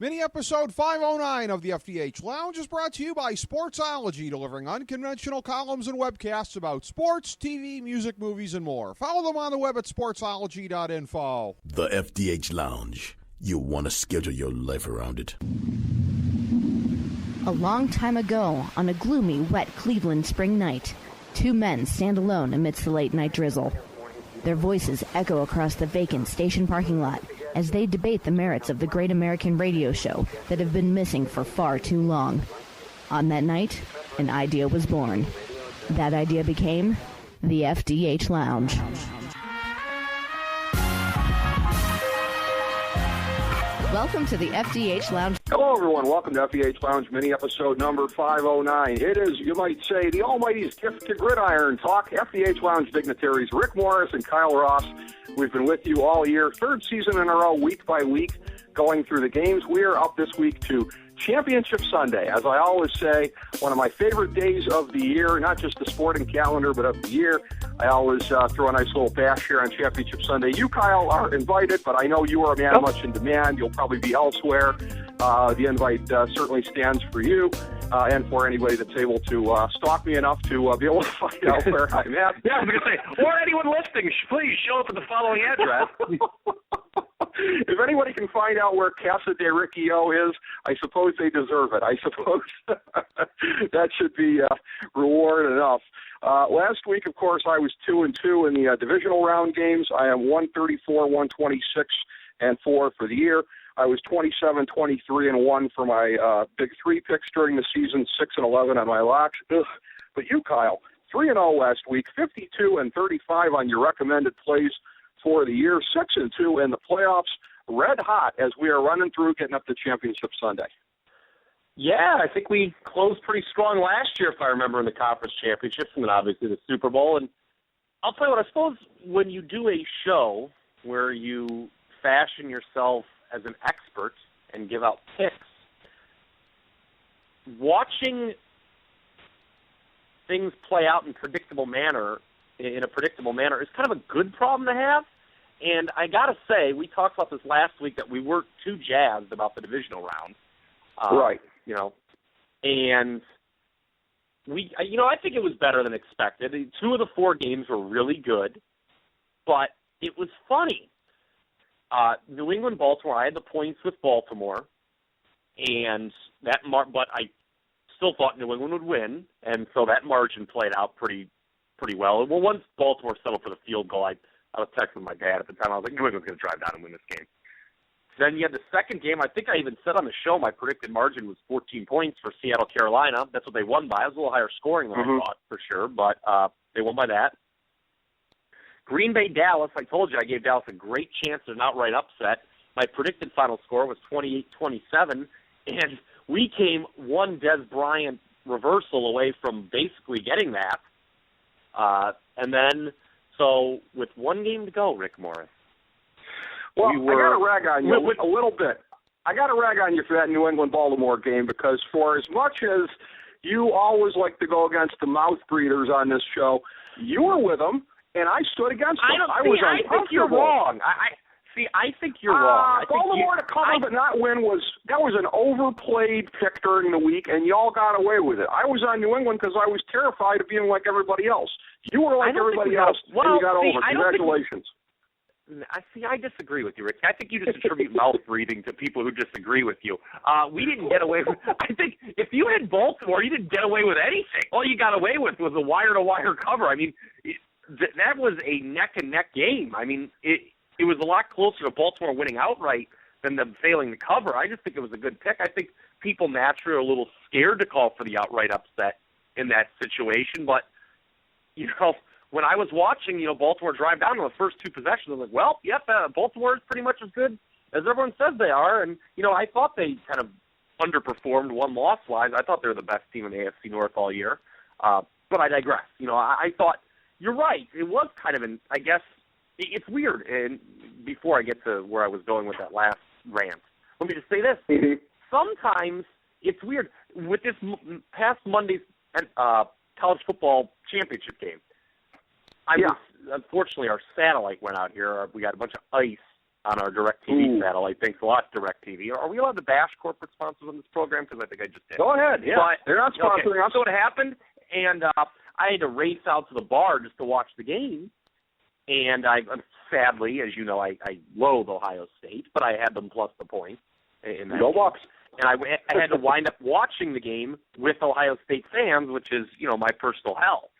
Mini episode 509 of the FDH Lounge is brought to you by Sportsology, delivering unconventional columns and webcasts about sports, TV, music, movies, and more. Follow them on the web at sportsology.info. The FDH Lounge. You'll want to schedule your life around it. A long time ago, on a gloomy, wet Cleveland spring night, two men stand alone amidst the late-night drizzle. Their voices echo across the vacant station parking lot as they debate the merits of the great American radio show that have been missing for far too long. On that night, an idea was born. That idea became the FDH Lounge. Welcome to the FDH Lounge. Hello, everyone. Welcome to FDH Lounge mini episode number 509. It is, you might say, the Almighty's gift to gridiron talk. FDH Lounge dignitaries Rick Morris and Kyle Ross. We've been with you all year, third season in a row, week by week, going through the games. We are up this week to Championship Sunday. As I always say, one of my favorite days of the year, not just the sporting calendar, but of the year. I always throw a nice little bash here on Championship Sunday. You, Kyle, are invited, but I know you are a man much in demand. You'll probably be elsewhere. The invite certainly stands for you and for anybody that's able to stalk me enough to be able to find out where I'm at. Yeah, I was going to say, or anyone listening, please show up at the following address. If anybody can find out where Casa de Riccio is, I suppose they deserve it. I suppose that should be reward enough. Last week, of course, I was 2-2 in the divisional round games. I am 134, 126, and 4 for the year. I was 27, 23, and 1 for my big three picks during the season, 6 and 11 on my locks. Ugh. But you, Kyle, 3-0 last week, 52 and 35 on your recommended plays for the year, 6-2 in the playoffs, red hot as we are running through getting up to Championship Sunday. Yeah, I think we closed pretty strong last year, if I remember, in the conference championships, and then obviously the Super Bowl. And I'll tell you what, I suppose when you do a show where you fashion yourself as an expert and give out picks, watching things play out in a predictable manner is kind of a good problem to have. And I got to say, we talked about this last week that we weren't too jazzed about the divisional round. Right. You know, and I think it was better than expected. 2 of the 4 games were really good, but it was funny. New England, Baltimore, I had the points with Baltimore, and but I still thought New England would win, and so that margin played out pretty well. Well, once Baltimore settled for the field goal, I was texting my dad at the time. I was like, New England's going to drive down and win this game. Then you had the second game. I think I even said on the show my predicted margin was 14 points for Seattle, Carolina. That's what they won by. It was a little higher scoring than I thought, for sure, but they won by that. Green Bay, Dallas, I told you I gave Dallas a great chance at an outright upset. My predicted final score was 28-27, and we came one Des Bryant reversal away from basically getting that. And then, so with one game to go, Rick Morris. Well, I got to rag on you a little bit. I got to rag on you for that New England-Baltimore game because for as much as you always like to go against the mouth breathers on this show, you were with them, and I stood against them. I think you're wrong. I think you're wrong. Baltimore to cover but not win was an overplayed pick during the week, and y'all got away with it. I was on New England because I was terrified of being like everybody else. You were like everybody else, and you got over. Congratulations. I disagree with you, Rick. I think you just attribute mouth breathing to people who disagree with you. We didn't get away with I think if you had Baltimore, you didn't get away with anything. All you got away with was a wire-to-wire cover. I mean, that was a neck-and-neck game. I mean, it was a lot closer to Baltimore winning outright than them failing to cover. I just think it was a good pick. I think people naturally are a little scared to call for the outright upset in that situation. But, when I was watching, Baltimore drive down in the first 2 possessions, I was like, well, yep, Baltimore is pretty much as good as everyone says they are. And, I thought they kind of underperformed one-loss-wise. I thought they were the best team in the AFC North all year. But I digress. I thought you're right. It was kind of I guess, it's weird. And before I get to where I was going with that last rant, let me just say this. Mm-hmm. Sometimes it's weird. With this past Monday's college football championship game, unfortunately, our satellite went out here. We got a bunch of ice on our DirecTV satellite. Thanks a lot, DirecTV. Are we allowed to bash corporate sponsors on this program? Because I think I just did. Go ahead. Yeah, but, they're not sponsoring us. So it happened, and I had to race out to the bar just to watch the game. And I sadly, as you know, I loathe Ohio State, but I had them plus the points in that Go game. Bucks. And I had to wind up watching the game with Ohio State fans, which is, my personal hell.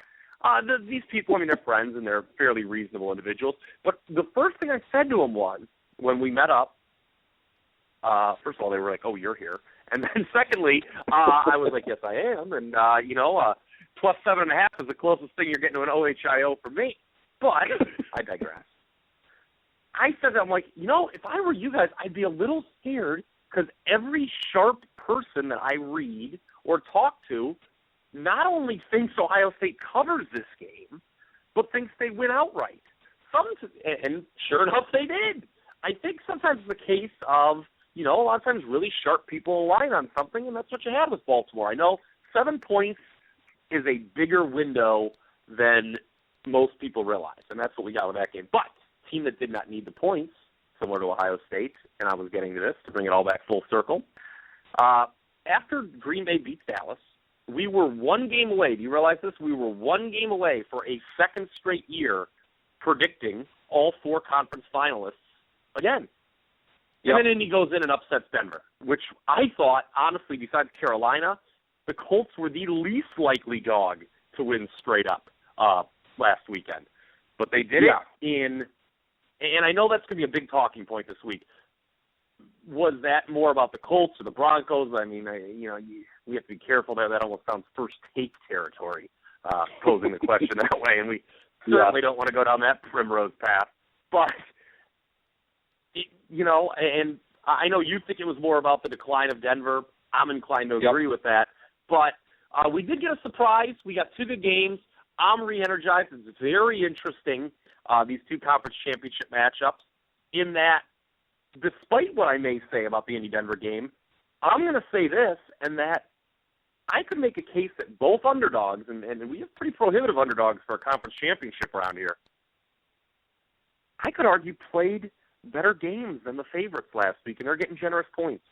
These people, they're friends and they're fairly reasonable individuals. But the first thing I said to them was, when we met up, first of all, they were like, "Oh, you're here." And then secondly, I was like, "Yes, I am." And, plus 7.5 is the closest thing you're getting to an OHIO for me. But I digress. I said that, I'm like, if I were you guys, I'd be a little scared because every sharp person that I read or talk to not only thinks Ohio State covers this game, but thinks they win outright. And sure enough, they did. I think sometimes it's the case of, a lot of times really sharp people align on something, and that's what you had with Baltimore. I know 7 points is a bigger window than most people realize, and that's what we got with that game. But a team that did not need the points, similar to Ohio State, and I was getting to this to bring it all back full circle. After Green Bay beat Dallas, we were 1 game away. Do you realize this? We were 1 game away for a second straight year predicting all 4 conference finalists again. Yep. And then Indy goes in and upsets Denver, which I thought, honestly, besides Carolina, the Colts were the least likely dog to win straight up last weekend. But they did it and I know that's going to be a big talking point this week. Was that more about the Colts or the Broncos? I mean, we have to be careful there. That almost sounds first take territory, posing the question that way, and we certainly don't want to go down that primrose path. But, and I know you think it was more about the decline of Denver. I'm inclined to agree with that. But we did get a surprise. We got 2 good games. I'm re-energized. It's very interesting, these 2 conference championship matchups, in that despite what I may say about the Indy-Denver game, I'm going to say this, and that I could make a case that both underdogs, and we have pretty prohibitive underdogs for a conference championship around here, I could argue played better games than the favorites last week, and they're getting generous points.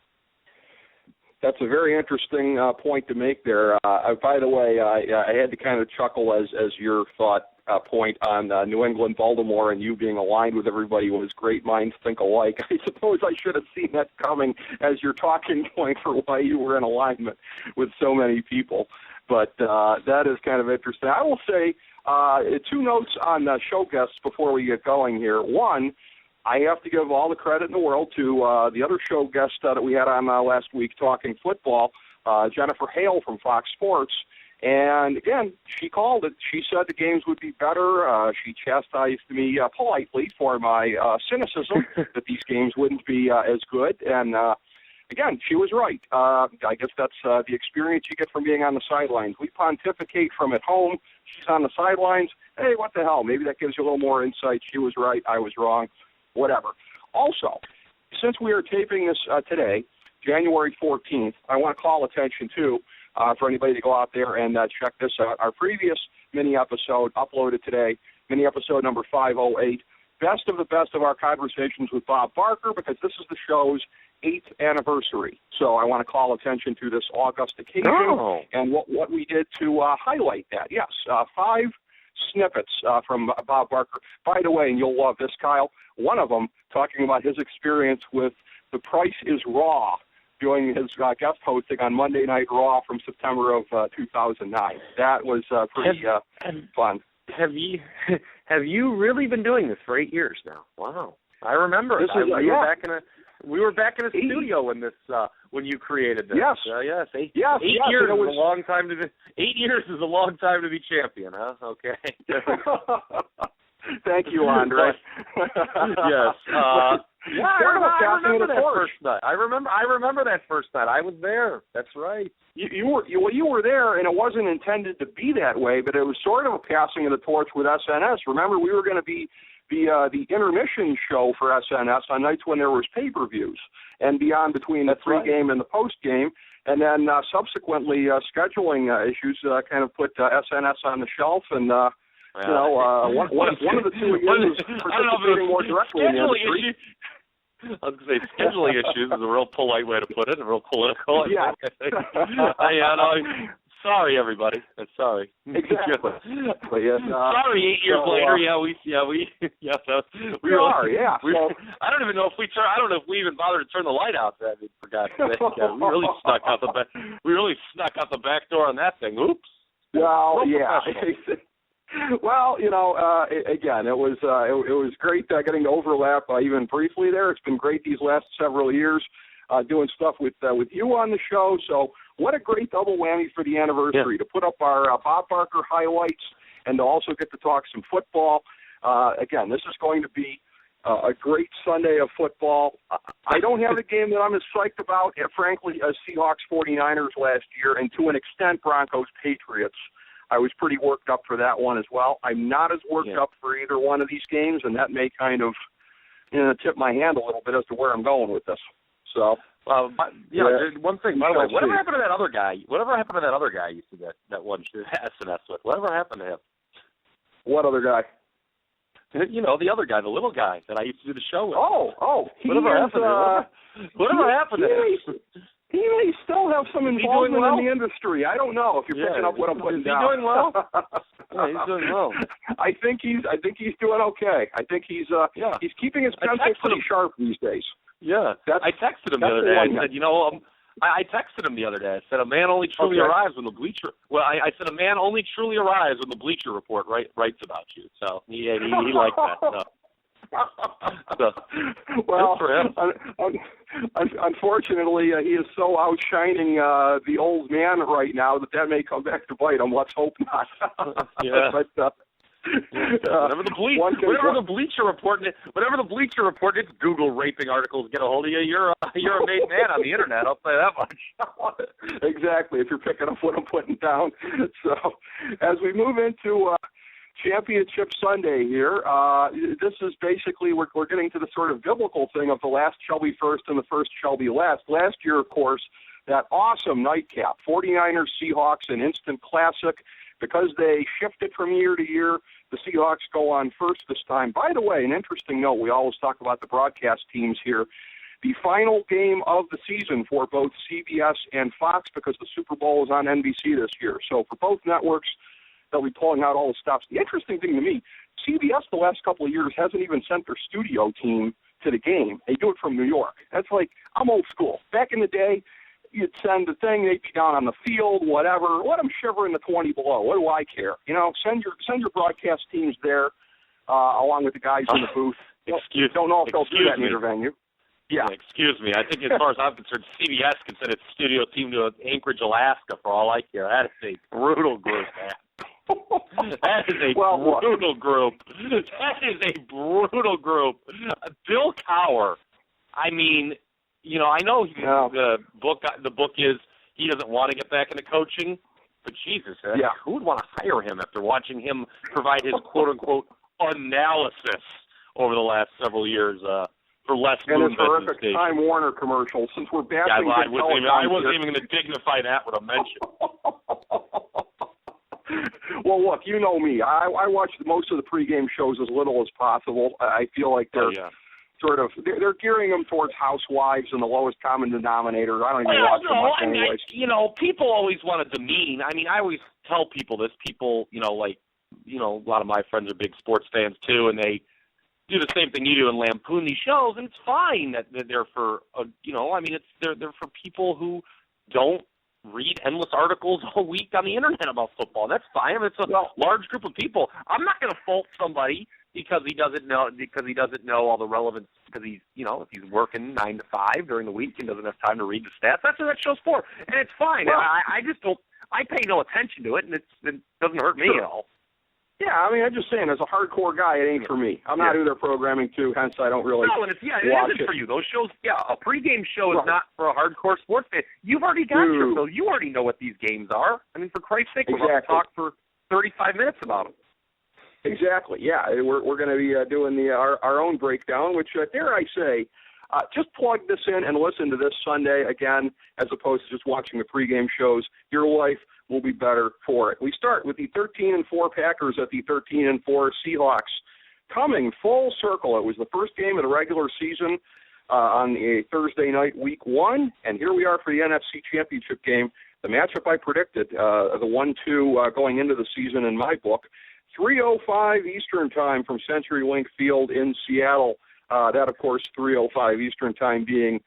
That's a very interesting point to make there. By the way, I had to kind of chuckle as your thought point on New England, Baltimore, and you being aligned with everybody was great minds think alike. I suppose I should have seen that coming as your talking point for why you were in alignment with so many people. But that is kind of interesting. I will say 2 notes on show guests before we get going here. One, I have to give all the credit in the world to the other show guest that we had on last week talking football, Jennifer Hale from Fox Sports. And, again, she called it. She said the games would be better. She chastised me politely for my cynicism that these games wouldn't be as good. And, again, she was right. I guess that's the experience you get from being on the sidelines. We pontificate from at home. She's on the sidelines. Hey, what the hell? Maybe that gives you a little more insight. She was right. I was wrong. Whatever. Also, since we are taping this today, January 14th, I want to call attention to, for anybody to go out there and check this out, our previous mini-episode uploaded today, mini-episode number 508, best of the best of our conversations with Bob Barker, because this is the show's 8th anniversary. So I want to call attention to this august occasion and what we did to highlight that. Yes, 5 snippets from Bob Barker. By the way, and you'll love this, Kyle, one of them talking about his experience with The Price is Raw, doing his guest hosting on Monday Night Raw from September of 2009. That was pretty fun. Have you really been doing this for 8 years now? Wow, I remember. We were back in a studio when this when you created this. Yes, yes. 8 years is a long time to be. 8 years is a long time to be champion, huh? Okay. Thank you, Andre. Yes. I remember that first night. I remember that first night. I was there. That's right. You were there, and it wasn't intended to be that way, but it was sort of a passing of the torch with SNS. Remember, we were going to be the intermission show for SNS on nights when there was pay-per-views and beyond between the pregame and the postgame. And then subsequently, scheduling issues kind of put SNS on the shelf, and one of the two is participating more directly in the industry. I was going to say scheduling issues is a real polite way to put it, a real political. Yeah. Sorry, everybody. Sorry. Exactly. Sorry, 8 years later. We are. Yeah. So, I don't even know if we even bothered to turn the light out. For God's sake, we really snuck out the back. We really snuck out the back door on that thing. Oops. Well, yeah. Well, again, it was great getting to overlap even briefly there. It's been great these last several years doing stuff with you on the show. So what a great double whammy for the anniversary to put up our Bob Barker highlights and to also get to talk some football. Again, this is going to be a great Sunday of football. I don't have a game that I'm as psyched about, frankly, as Seahawks 49ers last year, and to an extent Broncos Patriots. I was pretty worked up for that one as well. I'm not as worked up for either one of these games, and that may kind of tip my hand a little bit as to where I'm going with this. So, one thing, by the way, whatever happened to that other guy? Whatever happened to that other guy you see that one SNS with? Whatever happened to him? What other guy? The other guy, the little guy that I used to do the show with. Whatever happened to him? He may still have some involvement in the industry. I don't know if you're picking up what I'm putting down. Is he doing well? Yeah, he's doing well. I think he's doing okay. I think he's keeping his pencil pretty sharp these days. Yeah, I texted him the other day. I said, I texted him the other day. I said, a man only truly arrives when the Bleacher. Well, I said, a man only truly arrives when the Bleacher Report writes about you. So he liked that. So, well, good for him. Unfortunately, he is so outshining the old man right now that may come back to bite him. Let's hope not. Yeah. But, whatever the Bleacher Report, its Google raping articles get a hold of you. You're a made man on the internet. I'll say that much. Exactly. If you're picking up what I'm putting down. So, as we move into Championship Sunday here, this is basically we're getting to the sort of biblical thing of the last shall be first and the first shall be last. Last year, of course, that awesome nightcap, 49ers Seahawks, an instant classic. Because they shifted from year to year, the Seahawks go on first this time. By the way, an interesting note, we always talk about the broadcast teams here. The final game of the season for both CBS and Fox, because the Super Bowl is on NBC this year. So for both networks, they'll be pulling out all the stops. The interesting thing to me, CBS the last couple of years hasn't even sent their studio team to the game. They do it from New York. That's like, I'm old school. Back in the day, you'd send the thing, they'd be down on the field, whatever. Let them shiver in the 20 below. What do I care? Send your broadcast teams there along with the guys in the booth. Don't know if they'll do that in either venue. Yeah. Excuse me. I think as far as I'm concerned, CBS can send its studio team to Anchorage, Alaska for all I care. That is a brutal group, man. That is a brutal group. That is a brutal group. Bill Cowher, I mean, I know the book is he doesn't want to get back into coaching, but Jesus, who would want to hire him after watching him provide his quote-unquote analysis over the last several years for Les Moonves? And his horrific Time Warner commercials, since we're bashing I wasn't even going to dignify that with a mention. Well, look, you know me. I watch most of the pregame shows as little as possible. I feel like they're they're gearing them towards housewives and the lowest common denominator. I don't even watch them much anyways. People always want to demean. I mean, I always tell people this. People, a lot of my friends are big sports fans too, and they do the same thing you do and lampoon these shows, and it's fine that they're for, they're for people who don't read endless articles all week on the internet about football. That's fine. I mean, it's a large group of people. I'm not going to fault somebody because he doesn't know all the relevance, because he's, if he's working 9 to 5 during the week and doesn't have time to read the stats. That's what that show's for, and it's fine. Well, I just don't. I pay no attention to it, and it doesn't hurt me at all. Yeah, I mean, I'm just saying, as a hardcore guy, it ain't for me. I'm not who they're programming to, hence I don't really it isn't for you. Those shows, a pregame show is not for a hardcore sports fan. You've already got your show. You already know what these games are. I mean, for Christ's sake, we're going to talk for 35 minutes about them. Exactly, yeah. We're going to be doing our own breakdown, which, dare I say, just plug this in and listen to this Sunday again, as opposed to just watching the pregame shows. Your life will be better for it. We start with the 13-4 Packers at the 13-4 Seahawks, coming full circle. It was the first game of the regular season on a Thursday night, Week 1. And here we are for the NFC Championship game, the matchup I predicted, the 1-2 going into the season in my book. 3:05 Eastern Time from CenturyLink Field in Seattle. That, of course, 3:05 Eastern Time being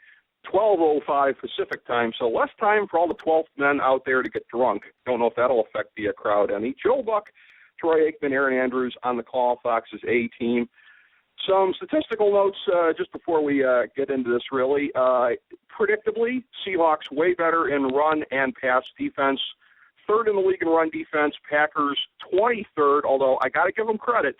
12:05 Pacific Time, so less time for all the 12th men out there to get drunk. Don't know if that'll affect the crowd any. Joe Buck, Troy Aikman, Aaron Andrews on the call, Fox's A team. Some statistical notes just before we get into this, really. Predictably, Seahawks way better in run and pass defense. Third in the league in run defense, Packers 23rd, although I got to give them credit.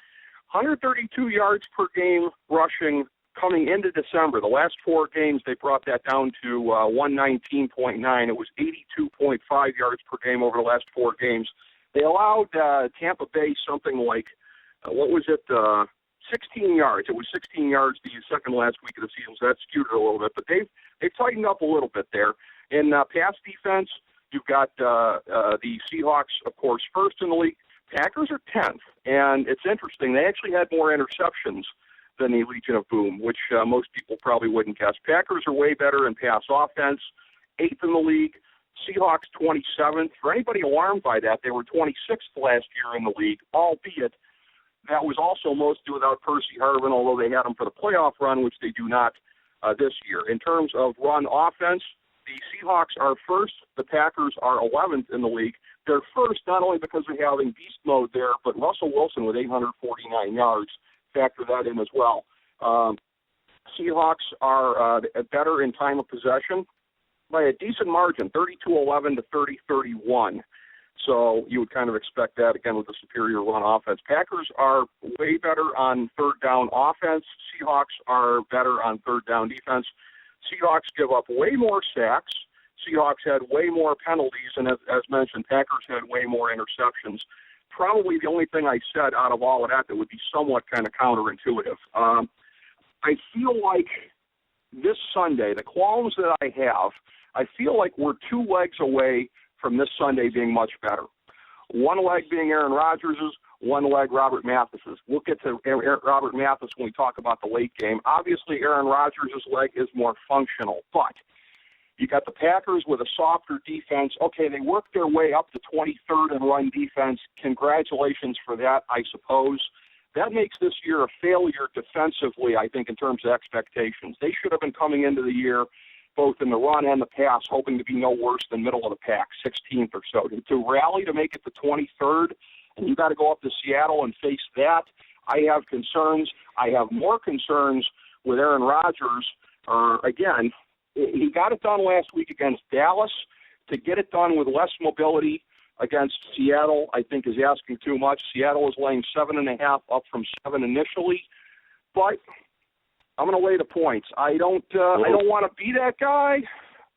132 yards per game rushing coming into December. The last 4 games, they brought that down to 119.9. It was 82.5 yards per game over the last 4 games. They allowed Tampa Bay something like, 16 yards. It was 16 yards the second last week of the season, so that skewed it a little bit. But they've tightened up a little bit there. In pass defense, you've got the Seahawks, of course, first in the league. Packers are 10th, and it's interesting. They actually had more interceptions than the Legion of Boom, which most people probably wouldn't guess. Packers are way better in pass offense, 8th in the league. Seahawks 27th. For anybody alarmed by that, they were 26th last year in the league, albeit that was also mostly without Percy Harvin, although they had him for the playoff run, which they do not this year. In terms of run offense, the Seahawks are first. The Packers are 11th in the league. They're first not only because they're having beast mode there, but Russell Wilson with 849 yards. Factor that in as well. Seahawks are better in time of possession by a decent margin, 32-11 to 30-31. So you would kind of expect that, again, with the superior run offense. Packers are way better on third down offense. Seahawks are better on third down defense. Seahawks give up way more sacks. Seahawks had way more penalties, and as mentioned, Packers had way more interceptions. Probably the only thing I said out of all of that would be somewhat kind of counterintuitive. I feel like this Sunday, the qualms that I have, I feel like we're 2 legs away from this Sunday being much better. One leg being Aaron Rodgers', one leg Robert Mathis's. We'll get to Robert Mathis when we talk about the late game. Obviously, Aaron Rodgers' leg is more functional, but you got the Packers with a softer defense. Okay, they worked their way up to 23rd in run defense. Congratulations for that, I suppose. That makes this year a failure defensively, I think, in terms of expectations. They should have been coming into the year, both in the run and the pass, hoping to be no worse than middle of the pack, 16th or so. To rally to make it to 23rd, and you got to go up to Seattle and face that, I have concerns. I have more concerns with Aaron Rodgers. Again, he got it done last week against Dallas. To get it done with less mobility against Seattle, I think, is asking too much. Seattle is laying 7.5, up from 7 initially. But I'm going to lay the points. I don't want to be that guy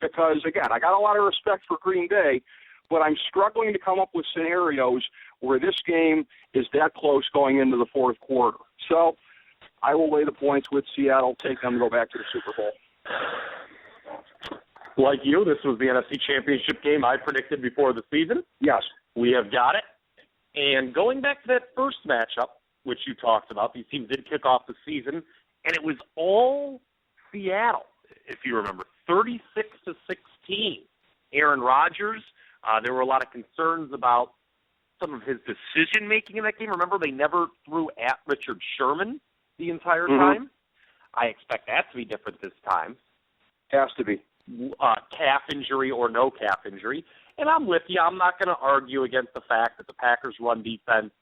because, again, I got a lot of respect for Green Bay, but I'm struggling to come up with scenarios where this game is that close going into the fourth quarter. So I will lay the points with Seattle, take them to go back to the Super Bowl. Like you, this was the NFC Championship game I predicted before the season. Yes. We have got it. And going back to that first matchup, which you talked about, these teams did kick off the season, and it was all Seattle, if you remember, 36-16. Aaron Rodgers, there were a lot of concerns about some of his decision-making in that game. Remember, they never threw at Richard Sherman the entire time. I expect that to be different this time. Has to be. Calf injury or no calf injury. And I'm with you. I'm not going to argue against the fact that the Packers' run defense,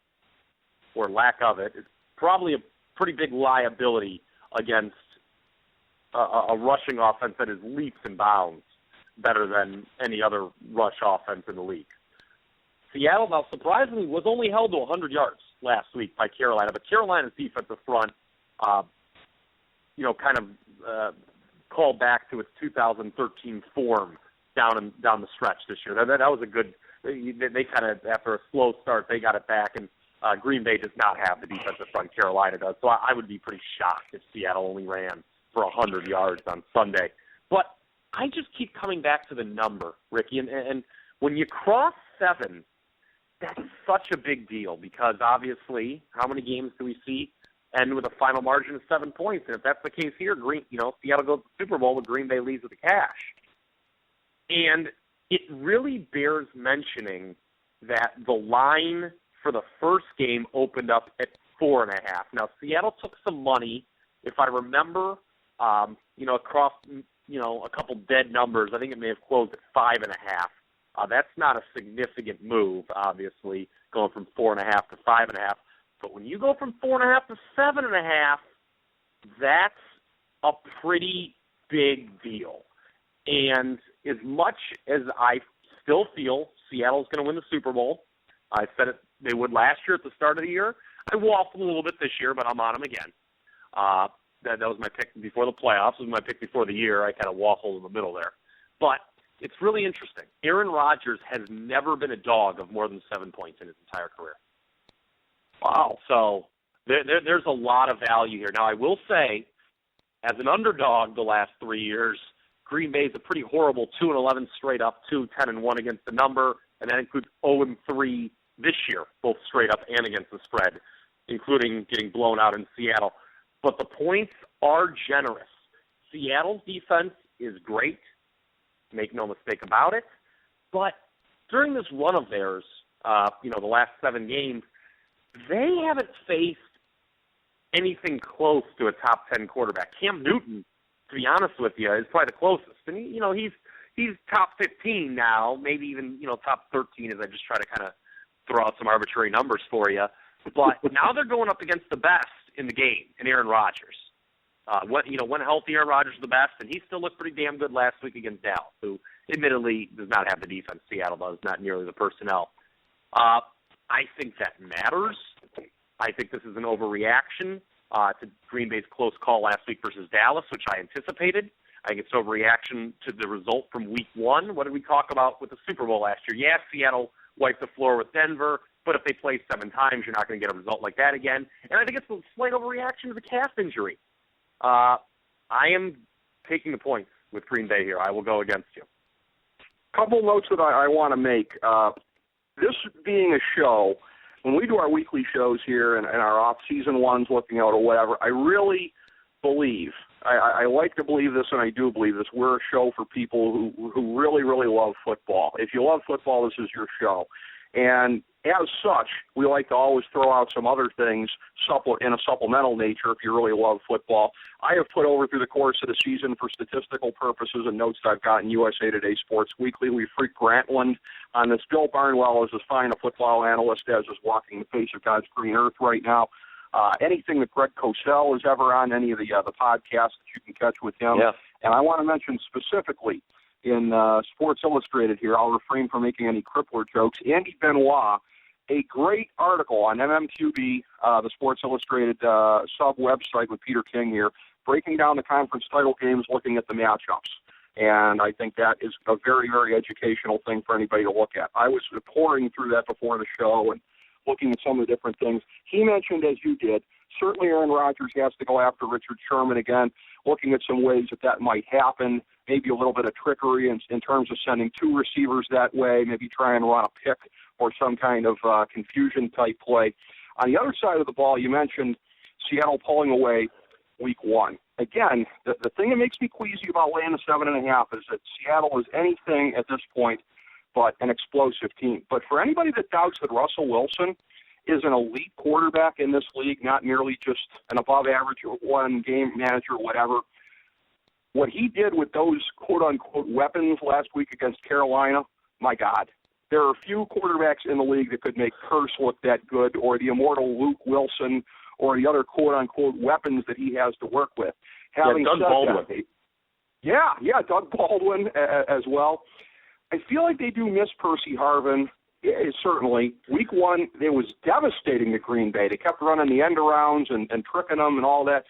or lack of it, is probably a pretty big liability against a rushing offense that is leaps and bounds better than any other rush offense in the league. Seattle, now surprisingly, was only held to 100 yards last week by Carolina, but Carolina's defensive front, kind of called back to its 2013 form down the stretch this year. That was a good. They kind of, after a slow start, they got it back, and Green Bay does not have the defensive front Carolina does. So I would be pretty shocked if Seattle only ran for 100 yards on Sunday. But I just keep coming back to the number, Ricky, and when you cross 7, that's such a big deal because obviously, how many games do we see? end with a final margin of 7 points. And if that's the case here, Seattle goes to the Super Bowl with Green Bay leads with the cash. And it really bears mentioning that the line for the first game opened up at 4.5. Now, Seattle took some money, if I remember, across, a couple dead numbers. I think it may have closed at 5.5. That's not a significant move, obviously, going from 4.5 to 5.5. But when you go from 4.5 to 7.5, that's a pretty big deal. And as much as I still feel Seattle's going to win the Super Bowl, I said it they would last year at the start of the year. I waffled a little bit this year, but I'm on them again. That was my pick before the playoffs. It was my pick before the year. I kind of waffled in the middle there. But it's really interesting. Aaron Rodgers has never been a dog of more than 7 points in his entire career. Wow. So there's a lot of value here. Now, I will say, as an underdog the last 3 years, Green Bay is a pretty horrible 2-11 straight up, 2-10-1 against the number, and that includes 0-3 this year, both straight up and against the spread, including getting blown out in Seattle. But the points are generous. Seattle's defense is great, make no mistake about it. But during this run of theirs, the last 7 games, they haven't faced anything close to a top 10 quarterback. Cam Newton, to be honest with you, is probably the closest. And he's top 15 now, maybe even top 13 as I just try to kind of throw out some arbitrary numbers for you. But now they're going up against the best in the game, in Aaron Rodgers. When healthy, Aaron Rodgers is the best, and he still looked pretty damn good last week against Dallas, who admittedly does not have the defense Seattle does, not nearly the personnel. I think that matters. I think this is an overreaction to Green Bay's close call last week versus Dallas, which I anticipated. I think it's overreaction to the result from week 1. What did we talk about with the Super Bowl last year? Yeah, Seattle wiped the floor with Denver, but if they play 7 times, you're not going to get a result like that again. And I think it's a slight overreaction to the calf injury. I am taking the points with Green Bay here. I will go against you. Couple notes that I want to make. This being a show, when we do our weekly shows here and our off-season ones, looking out or whatever, I really believe, I like to believe this, and I do believe this, we're a show for people who really, really love football. If you love football, this is your show. And as such, we like to always throw out some other things in a supplemental nature if you really love football. I have put over through the course of the season for statistical purposes and notes that I've got in USA Today Sports Weekly. We freak Grantland on this. Bill Barnwell is as fine a football analyst as is walking the face of God's green earth right now. Anything that Greg Cosell is ever on, any of the podcasts that you can catch with him. Yeah. And I want to mention specifically in Sports Illustrated here, I'll refrain from making any crippler jokes, Andy Benoit, a great article on MMQB, the Sports Illustrated sub-website with Peter King here, breaking down the conference title games, looking at the matchups. And I think that is a very, very educational thing for anybody to look at. I was pouring through that before the show and looking at some of the different things. He mentioned, as you did, certainly Aaron Rodgers has to go after Richard Sherman again, looking at some ways that might happen, maybe a little bit of trickery in terms of sending 2 receivers that way, maybe try and run a pick or some kind of confusion-type play. On the other side of the ball, you mentioned Seattle pulling away week 1. Again, the thing that makes me queasy about laying the 7.5 is that Seattle is anything at this point but an explosive team. But for anybody that doubts that Russell Wilson is an elite quarterback in this league, not merely just an above-average one-game manager or whatever, what he did with those quote-unquote weapons last week against Carolina, my God. There are few quarterbacks in the league that could make Curse look that good, or the immortal Luke Wilson, or the other quote-unquote weapons that he has to work with. Having Doug Baldwin. Doug Baldwin as well. I feel like they do miss Percy Harvin, certainly. Week 1, it was devastating to Green Bay. They kept running the end-arounds and tricking them and all that.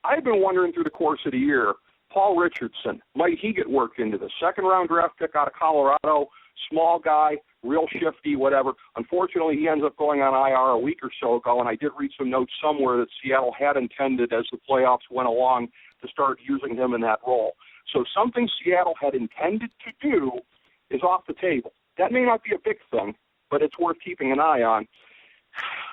I've been wondering through the course of the year, Paul Richardson, might he get worked into the second-round draft pick out of Colorado? Small guy, real shifty, whatever. Unfortunately, he ends up going on IR a week or so ago, and I did read some notes somewhere that Seattle had intended as the playoffs went along to start using him in that role. So something Seattle had intended to do is off the table. That may not be a big thing, but it's worth keeping an eye on.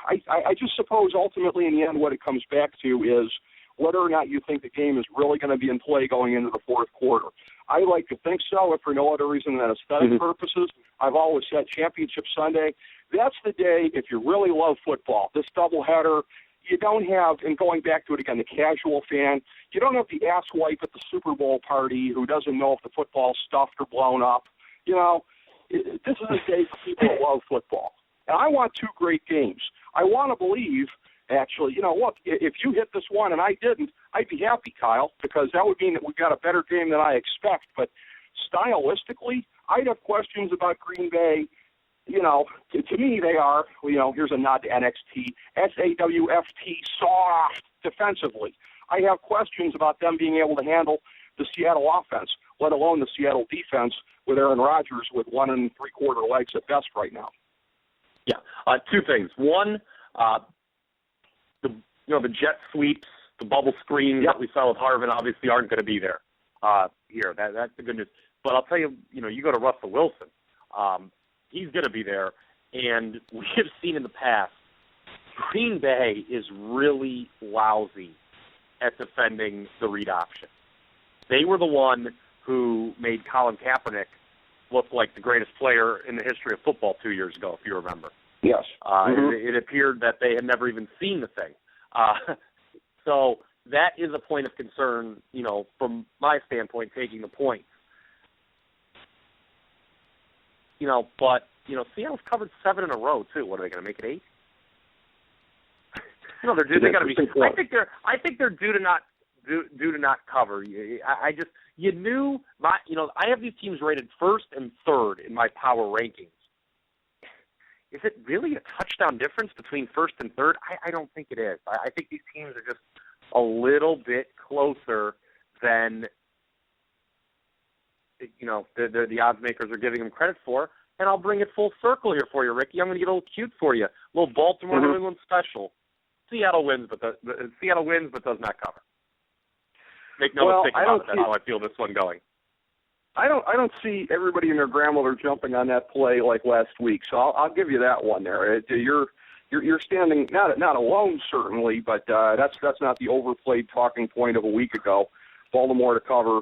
I just suppose ultimately in the end what it comes back to is whether or not you think the game is really going to be in play going into the fourth quarter. I like to think so, if for no other reason than aesthetic purposes. I've always said Championship Sunday, that's the day, if you really love football, this doubleheader, you don't have, and going back to it again, the casual fan, you don't have the asswipe at the Super Bowl party who doesn't know if the football's stuffed or blown up. You know, this is a day for people who love football. And I want two great games. I want to believe, actually, you know, look, if you hit this one and I didn't, I'd be happy, Kyle, because that would mean that we've got a better game than I expect. But stylistically, I'd have questions about Green Bay. You know, to me, they are, you know, here's a nod to NXT, SAWFT, soft defensively. I have questions about them being able to handle the Seattle offense, let alone the Seattle defense with Aaron Rodgers with 1 3/4 legs at best right now. Yeah, two things. One, the jet sweeps, the bubble screens that we saw with Harvin obviously aren't going to be there here. That's the good news. But I'll tell you, you know, you go to Russell Wilson. He's going to be there, and we have seen in the past, Green Bay is really lousy at defending the read option. They were the one who made Colin Kaepernick look like the greatest player in the history of football 2 years ago, if you remember. Yes. It appeared that they had never even seen the thing. So that is a point of concern, you know, from my standpoint, taking the points. You know, but, you know, Seattle's covered 7 in a row, too. What are they going to make it 8? No, they got to be. I think they're due to not cover. I just, you knew I have these teams rated first and third in my power rankings. Is it really a touchdown difference between first and third? I don't think it is. I think these teams are just a little bit closer than, you know, the odds makers are giving them credit for. And I'll bring it full circle here for you, Ricky. I'm going to get a little cute for you. A little Baltimore New England special. Seattle wins, but does not cover. Make no mistake about it. That's how I feel this one going. I don't see everybody and their grandmother jumping on that play like last week. So I'll give you that one there. You're standing not alone certainly, but that's not the overplayed talking point of a week ago. Baltimore to cover,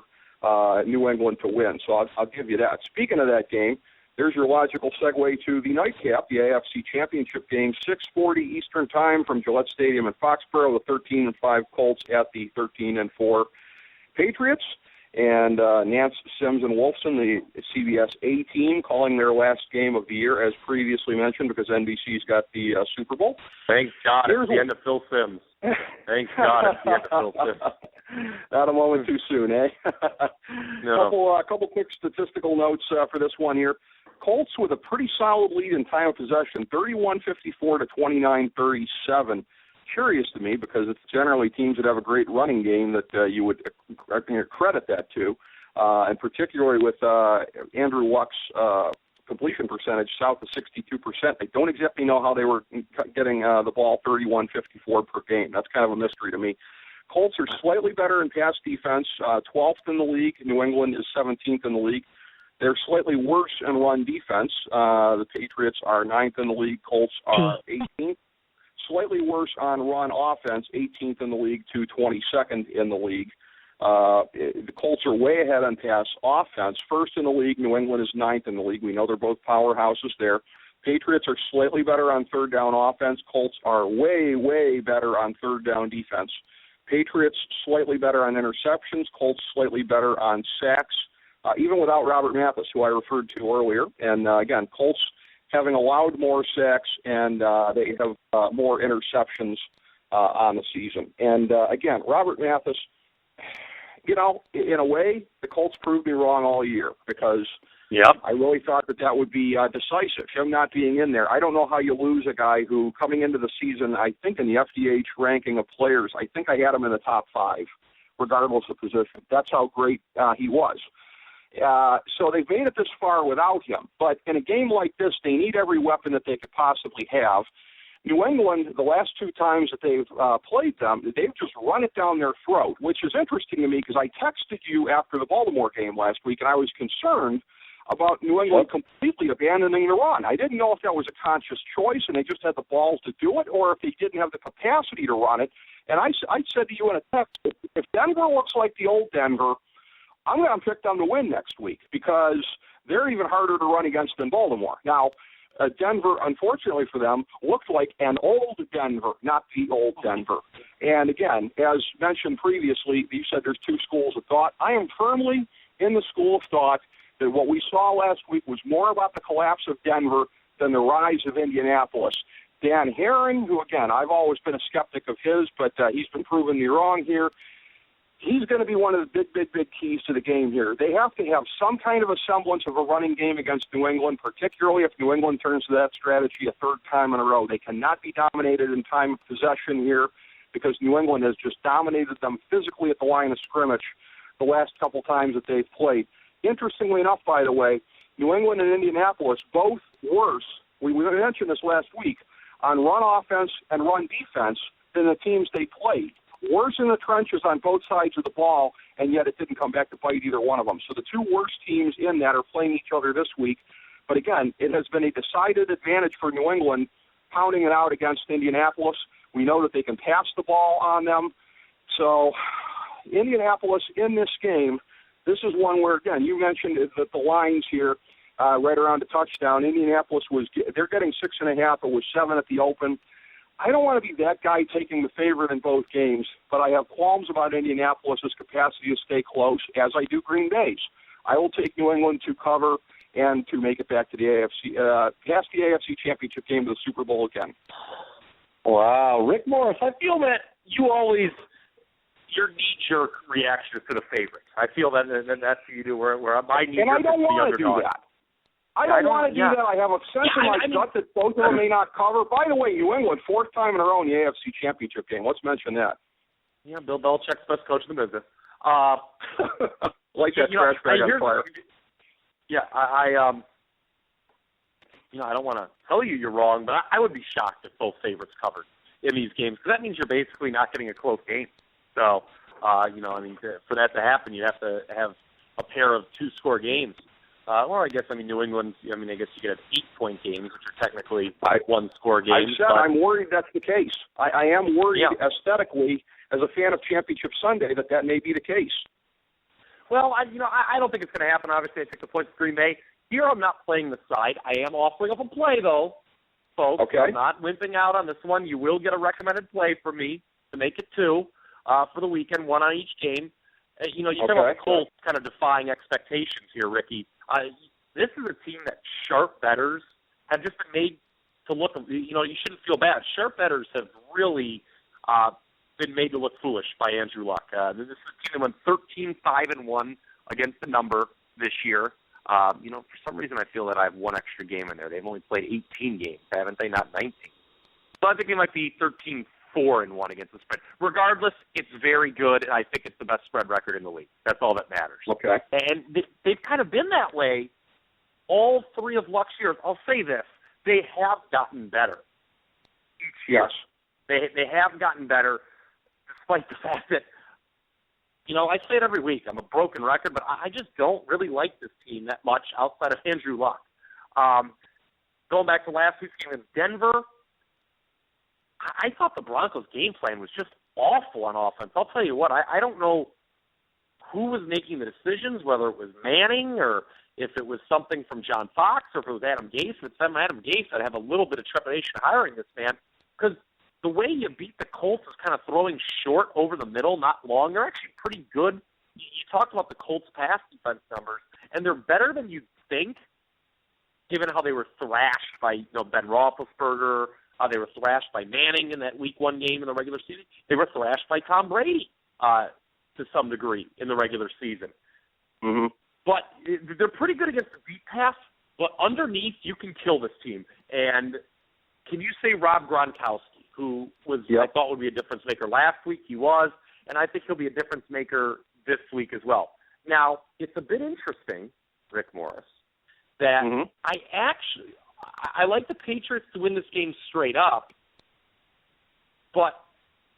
New England to win. So I'll give you that. Speaking of that game, there's your logical segue to the nightcap, the AFC Championship game, 6:40 Eastern Time from Gillette Stadium in Foxborough. The 13-5 Colts at the 13-4 Patriots. And Nance, Sims, and Wolfson, the CBS A team, calling their last game of the year, as previously mentioned, because NBC's got the Super Bowl. Thank God it's the end of Phil Sims. Thank God it's the end of Phil Sims. Not a moment too soon, eh? No. Couple quick statistical notes for this one here. Colts with a pretty solid lead in time of possession, 31-54 to 29-37. Curious to me because it's generally teams that have a great running game that you would credit that to, and particularly with Andrew Luck's completion percentage south of 62%. I don't exactly know how they were getting the ball 31-54 per game. That's kind of a mystery to me. Colts are slightly better in pass defense, 12th in the league. New England is 17th in the league. They're slightly worse in run defense. The Patriots are 9th in the league. Colts are 18th. Slightly worse on run offense, 18th in the league to 22nd in the league. The Colts are way ahead on pass offense. First in the league, New England is 9th in the league. We know they're both powerhouses there. Patriots are slightly better on third down offense. Colts are way, way better on third down defense. Patriots slightly better on interceptions. Colts slightly better on sacks, even without Robert Mathis, who I referred to earlier. And again, Colts having allowed more sacks, and they have more interceptions on the season. And again, Robert Mathis, you know, in a way, the Colts proved me wrong all year because I really thought that would be decisive, him not being in there. I don't know how you lose a guy who, coming into the season, I think in the FDH ranking of players, I think I had him in the top 5, regardless of position. That's how great he was. So they've made it this far without him. But in a game like this, they need every weapon that they could possibly have. New England, the last 2 times that they've played them, they've just run it down their throat, which is interesting to me because I texted you after the Baltimore game last week, and I was concerned about New England completely abandoning the run. I didn't know if that was a conscious choice and they just had the balls to do it, or if they didn't have the capacity to run it. And I said to you in a text, if Denver looks like the old Denver, I'm going to pick them to win next week because they're even harder to run against than Baltimore. Now, Denver, unfortunately for them, looked like an old Denver, not the old Denver. And again, as mentioned previously, you said there's two schools of thought. I am firmly in the school of thought that what we saw last week was more about the collapse of Denver than the rise of Indianapolis. Dan Herron, who, again, I've always been a skeptic of his, but he's been proven me wrong here. He's going to be one of the big keys to the game here. They have to have some kind of a semblance of a running game against New England, particularly if New England turns to that strategy a third time in a row. They cannot be dominated in time of possession here because New England has just dominated them physically at the line of scrimmage the last couple times that they've played. Interestingly enough, by the way, New England and Indianapolis, both worse, we mentioned this last week, on run offense and run defense than the teams they played. Worse in the trenches on both sides of the ball, and yet it didn't come back to bite either one of them. So the two worst teams in that are playing each other this week. But again, it has been a decided advantage for New England pounding it out against Indianapolis. We know that they can pass the ball on them. So Indianapolis in this game, this is one where, again, you mentioned that the lines here right around the touchdown. Indianapolis they're getting 6.5. It was 7 at the open. I don't want to be that guy taking the favorite in both games, but I have qualms about Indianapolis' capacity to stay close, as I do Green Bay's. I will take New England to cover and to make it back to the AFC, past the AFC Championship game to the Super Bowl again. Wow, Rick Morris, I feel that your knee-jerk reaction is to the favorites. I feel that that's what you do, where my knee-jerk is the underdog. And I don't want to do that. I don't want to do that. I have a sense in my gut that both of them may not cover. By the way, New England, fourth time in a row in the AFC Championship game. Let's mention that. Yeah, Bill Belichick's best coach in the business. Like that trash bag on fire. Yeah, I don't want to tell you you're wrong, but I would be shocked if both favorites covered in these games, because that means you're basically not getting a close game. So, for that to happen, you have to have a pair of two-score games. New England, I guess you could have 8-point games, which are technically one-score games. I said I'm worried that's the case. I am worried aesthetically, as a fan of Championship Sunday, that may be the case. Well, I don't think it's going to happen. Obviously, I took the points to Green Bay. Here I'm not playing the side. I am offering up a play, though, folks. Okay. I'm not wimping out on this one. You will get a recommended play from me to make it 2 for the weekend, 1 on each game. You talk about the Colts kind of defying expectations here, Ricky. This is a team that sharp bettors have just been made to look, you shouldn't feel bad. Sharp bettors have really been made to look foolish by Andrew Luck. This is a team that went 13-5-1 against the number this year. For some reason I feel that I have one extra game in there. They've only played 18 games, haven't they? Not 19. So I think they might be 13-4-1 against the spread. Regardless, it's very good, and I think it's the best spread record in the league. That's all that matters. Okay. And they've kind of been that way all 3 of Luck's years. I'll say this. They have gotten better each year. Yes. They have gotten better, despite the fact that, I say it every week. I'm a broken record, but I just don't really like this team that much outside of Andrew Luck. Going back to last week's game in Denver, I thought the Broncos' game plan was just awful on offense. I'll tell you what, I don't know who was making the decisions, whether it was Manning or if it was something from John Fox or if it was Adam Gase. If it's Adam Gase, I'd have a little bit of trepidation hiring this man, because the way you beat the Colts is kind of throwing short over the middle, not long. They're actually pretty good. You talked about the Colts' pass defense numbers, and they're better than you'd think, given how they were thrashed by Ben Roethlisberger. They were thrashed by Manning in that Week 1 game in the regular season. They were thrashed by Tom Brady to some degree in the regular season. Mm-hmm. But they're pretty good against the deep pass, but underneath you can kill this team. And can you say Rob Gronkowski, who was I thought would be a difference maker last week? He was, and I think he'll be a difference maker this week as well. Now, it's a bit interesting, Rick Morris, that I like the Patriots to win this game straight up, but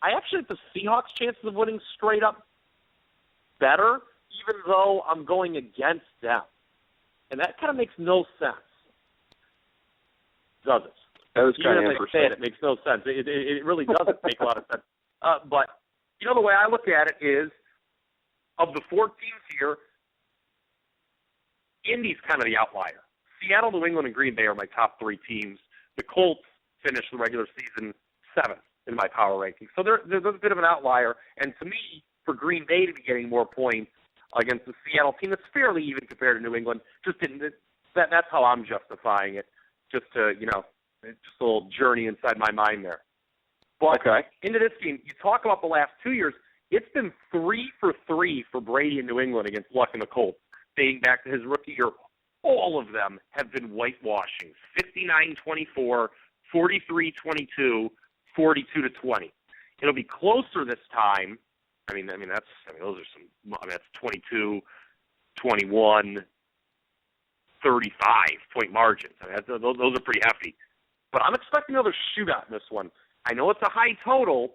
I actually think the Seahawks' chances of winning straight up better, even though I'm going against them. And that kind of makes no sense, does it? That was kind of Even interesting. as I say it makes no sense. It really doesn't make a lot of sense. But, the way I look at it is, of the 4 teams here, Indy's kind of the outlier. Seattle, New England, and Green Bay are my top 3 teams. The Colts finished the regular season 7th in my power ranking. So they're a bit of an outlier. And to me, for Green Bay to be getting more points against the Seattle team that's fairly even compared to New England, that's how I'm justifying it. Just to, just a little journey inside my mind there. But into this game, you talk about the last 2 years, it's been 3 for 3 for Brady in New England against Luck and the Colts. Dating back to his rookie year, all of them have been whitewashings. 59-24, 43-22, 42-20. It'll be closer this time. That's 22, 21, 35 point margins. Those are pretty hefty. But I'm expecting another shootout in this one. I know it's a high total,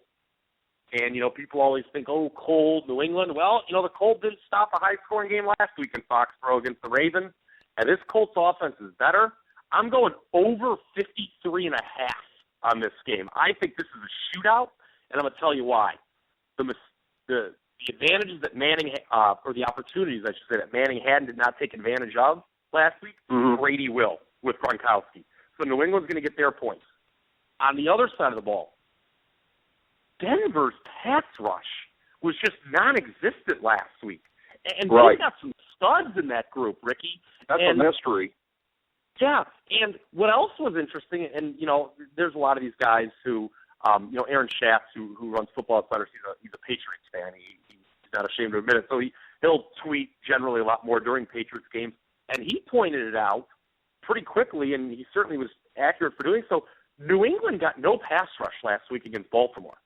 and, people always think, cold, New England. Well, the Cold didn't stop a high-scoring game last week in Foxborough against the Ravens, and this Colts offense is better. I'm going over 53.5 on this game. I think this is a shootout, and I'm going to tell you why. The advantages that Manning, or the opportunities, I should say, that Manning had and did not take advantage of last week, Brady will with Gronkowski. So New England's going to get their points. On the other side of the ball, Denver's pass rush was just non-existent last week. And they got some studs in that group, Ricky. That's a mystery. Yeah, and what else was interesting, and, there's a lot of these guys who, Aaron Schatz, who runs Football Outsiders, he's a Patriots fan. He's not ashamed to admit it. So he'll tweet generally a lot more during Patriots games. And he pointed it out pretty quickly, and he certainly was accurate for doing so. New England got no pass rush last week against Baltimore.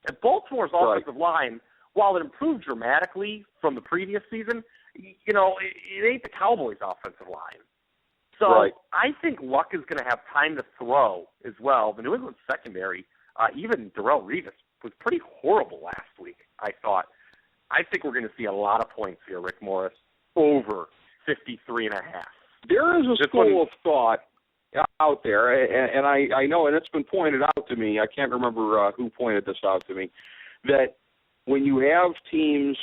And Baltimore's offensive line, while it improved dramatically from the previous season, it ain't the Cowboys' offensive line. So I think Luck is going to have time to throw as well. The New England secondary, even Darrelle Revis, was pretty horrible last week, I thought. I think we're going to see a lot of points here, Rick Morris, over 53.5. There is a school of thought out there, and I know, and it's been pointed out to me, I can't remember who pointed this out to me, that when you have teams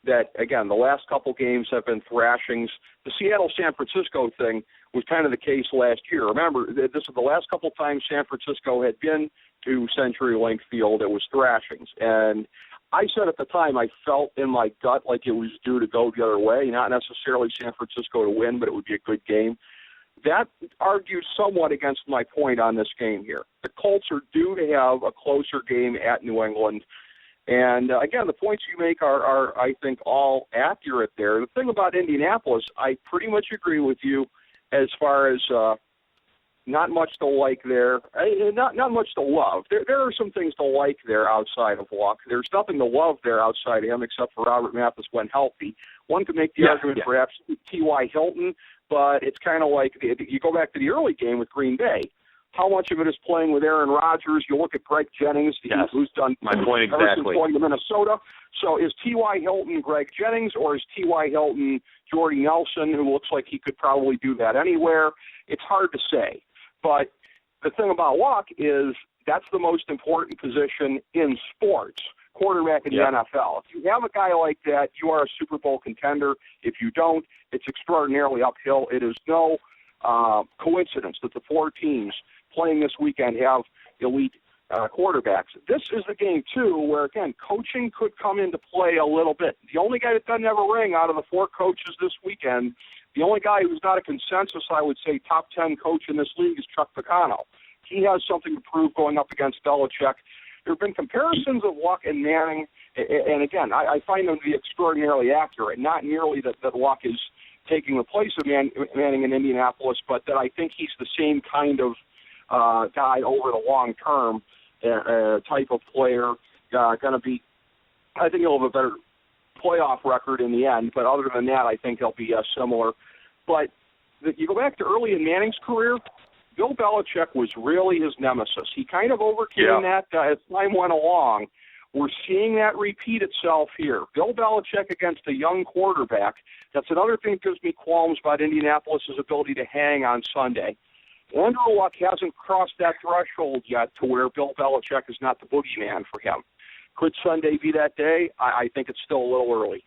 that, again, the last couple games have been thrashings, the Seattle-San Francisco thing was kind of the case last year. Remember, this is the last couple times San Francisco had been to CenturyLink Field, it was thrashings. And I said at the time I felt in my gut like it was due to go the other way, not necessarily San Francisco to win, but it would be a good game. That argues somewhat against my point on this game here. The Colts are due to have a closer game at New England. And, again, the points you make are, I think, all accurate there. The thing about Indianapolis, I pretty much agree with you as far as not much to like there. Not much to love. There are some things to like there outside of Luck. There's nothing to love there outside of him except for Robert Mathis when healthy. One could make the argument perhaps T.Y. Hilton, but it's kind of like you go back to the early game with Green Bay. How much of it is playing with Aaron Rodgers? You look at Greg Jennings, who's done my point exactly. Going to Minnesota. So is T.Y. Hilton Greg Jennings, or is T.Y. Hilton Jordy Nelson, who looks like he could probably do that anywhere? It's hard to say. But the thing about Luck is that's the most important position in sports, quarterback in the NFL. If you have a guy like that, you are a Super Bowl contender. If you don't, it's extraordinarily uphill. It is no coincidence that the 4 teams playing this weekend have elite quarterbacks. This is the game, too, where, again, coaching could come into play a little bit. The only guy that doesn't have a ring out of the 4 coaches this weekend, the only guy who's not a consensus, I would say, top 10 coach in this league is Chuck Pagano. He has something to prove going up against Belichick. There have been comparisons of Luck and Manning, and again, I find them to be extraordinarily accurate. Not merely that Luck is taking the place of Manning in Indianapolis, but that I think he's the same kind of guy over the long term, type of player. Going to be, I think he'll have a better playoff record in the end, but other than that, I think he'll be similar. But you go back to early in Manning's career, Bill Belichick was really his nemesis. He kind of overcame that as time went along, We're seeing that repeat itself here. Bill Belichick against a young quarterback. That's another thing that gives me qualms about Indianapolis' ability to hang on Sunday. Andrew Luck hasn't crossed that threshold yet to where Bill Belichick is not the boogeyman for him. Could Sunday be that day? I think it's still a little early.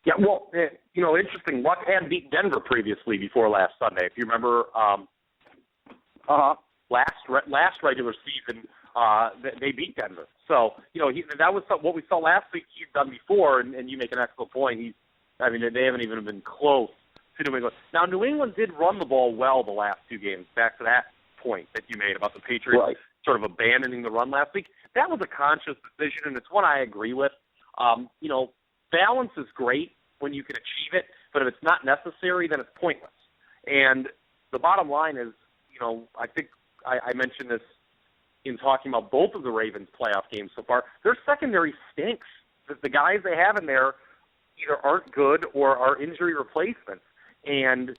Yeah, well, interesting. Luck had beat Denver previously before last Sunday. If you remember, last regular season, they beat Denver. So, that was what we saw last week he'd done before, and you make an excellent point. They haven't even been close to New England. Now, New England did run the ball well the last two games, back to that point that you made about the Patriots sort of abandoning the run last week. That was a conscious decision, and it's one I agree with. Balance is great when you can achieve it, but if it's not necessary, then it's pointless. And the bottom line is, I think I mentioned this in talking about both of the Ravens' playoff games so far. Their secondary stinks. The guys they have in there either aren't good or are injury replacements. And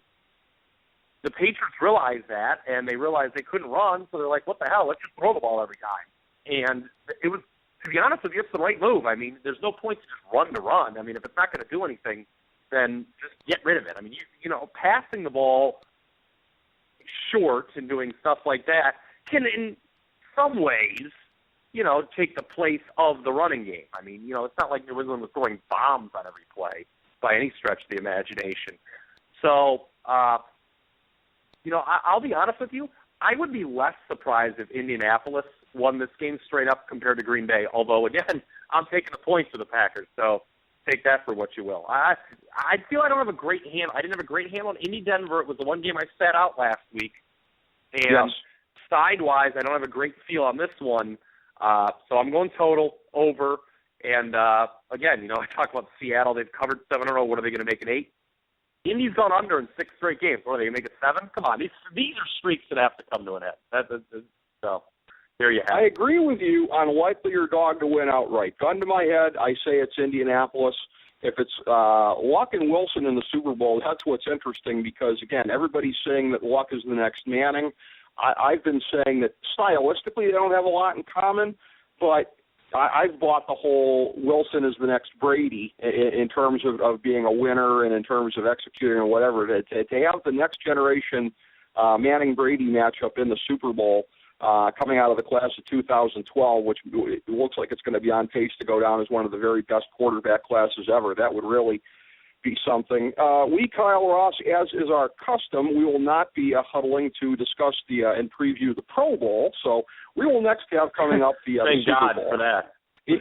the Patriots realized that, and they realized they couldn't run, so they're like, what the hell, let's just throw the ball every time. And it was, to be honest with you, it's the right move. There's no point to just run to run. If it's not going to do anything, then just get rid of it. Passing the ball short and doing stuff like that can, in some ways, take the place of the running game. It's not like New England was throwing bombs on every play by any stretch of the imagination. So, I'll be honest with you, I would be less surprised if Indianapolis won this game straight up compared to Green Bay. Although, again, I'm taking the points for the Packers, so take that for what you will. I feel I don't have a great handle. I didn't have a great handle on Indy-Denver. It was the one game I sat out last week. And side-wise, I don't have a great feel on this one. So I'm going total over. And, again, I talk about Seattle. They've covered 7 in a row. What are they going to make it 8? Indy's gone under in 6 straight games. What are they going to make it 7? Come on. These are streaks that have to come to an end. So there you have it. I agree with you on likely your dog to win outright. Gun to my head, I say it's Indianapolis. If it's Luck and Wilson in the Super Bowl, that's what's interesting because, again, everybody's saying that Luck is the next Manning. I've been saying that stylistically they don't have a lot in common, but I've bought the whole Wilson is the next Brady in terms of being a winner and in terms of executing or whatever. To have the next generation Manning-Brady matchup in the Super Bowl coming out of the class of 2012, which it looks like it's going to be on pace to go down as one of the very best quarterback classes ever, that would really be something. We, Kyle Ross, as is our custom, we will not be huddling to discuss and preview the Pro Bowl. So we will next have coming up the Thank Super God Bowl. For that.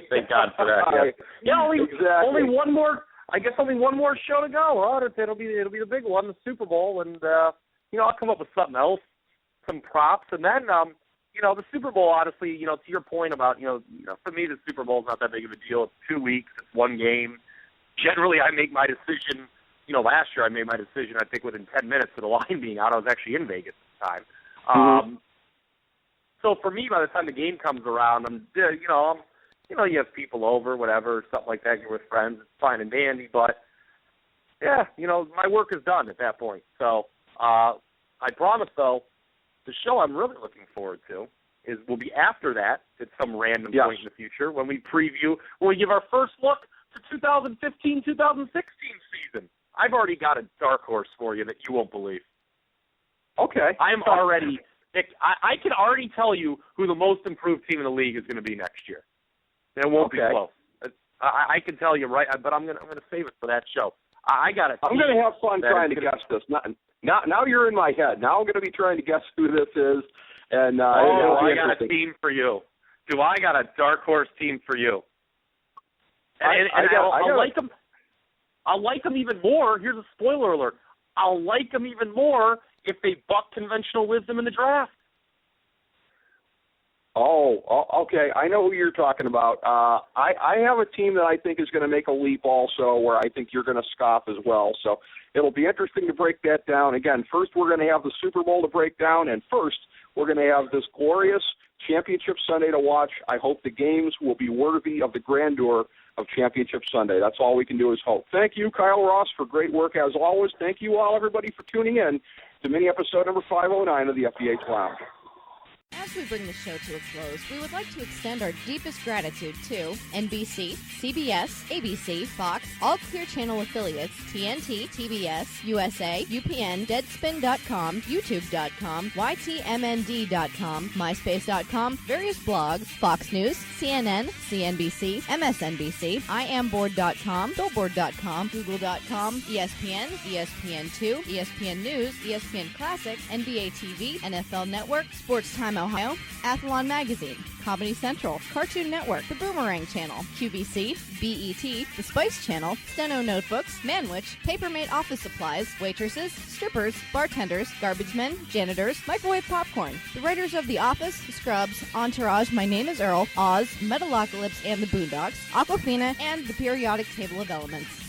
Thank God for that. Yeah, exactly. Only one more. I guess only one more show to go. Huh? It'll be the big one, the Super Bowl, and I'll come up with something else, some props, and then the Super Bowl. Honestly, to your point about for me the Super Bowl is not that big of a deal. It's 2 weeks. It's one game. Generally, I make my decision. Last year I made my decision, I think, within 10 minutes of the line being out. I was actually in Vegas at the time. So for me, by the time the game comes around, you have people over, whatever, something like that. You're with friends. It's fine and dandy. But, yeah, my work is done at that point. So I promise, though, the show I'm really looking forward to will be after that at some random point in the future when we give our first look to 2015-2016 season. I've already got a dark horse for you that you won't believe. Okay. I can already tell you who the most improved team in the league is going to be next year. And it won't be close. I can tell you right, but I'm going to save it for that show. I'm going to have fun trying to guess this. Now you're in my head. Now I'm going to be trying to guess who this is. And I got a team for you. I got a dark horse team for you. I'll like them. I'll like them even more. Here's a spoiler alert. I'll like them even more if they buck conventional wisdom in the draft. Oh, okay. I know who you're talking about. I have a team that I think is going to make a leap also where I think you're going to scoff as well. So it'll be interesting to break that down. Again, first we're going to have the Super Bowl to break down, and first we're going to have this glorious Championship Sunday to watch. I hope the games will be worthy of the grandeur of Championship Sunday. That's all we can do is hope. Thank you, Kyle Ross, for great work as always. Thank you all, everybody, for tuning in to mini episode number 509 of the FDH Lounge. As we bring the show to a close, we would like to extend our deepest gratitude to NBC, CBS, ABC, Fox, all Clear Channel affiliates, TNT, TBS, USA, UPN, Deadspin.com, YouTube.com, YTMND.com, MySpace.com, various blogs, Fox News, CNN, CNBC, MSNBC, IamBoard.com, Billboard.com, Google.com, ESPN, ESPN2, ESPN News, ESPN Classic, NBA TV, NFL Network, Sports Time Ohio, Athlon Magazine, Comedy Central, Cartoon Network, The Boomerang Channel, QVC, BET, The Spice Channel, Steno Notebooks, Manwich, Papermate Office Supplies, waitresses, strippers, bartenders, garbage men, janitors, microwave popcorn, the writers of The Office, Scrubs, Entourage, My Name is Earl, Oz, Metalocalypse and the Boondocks, Aquafina, and the Periodic Table of Elements.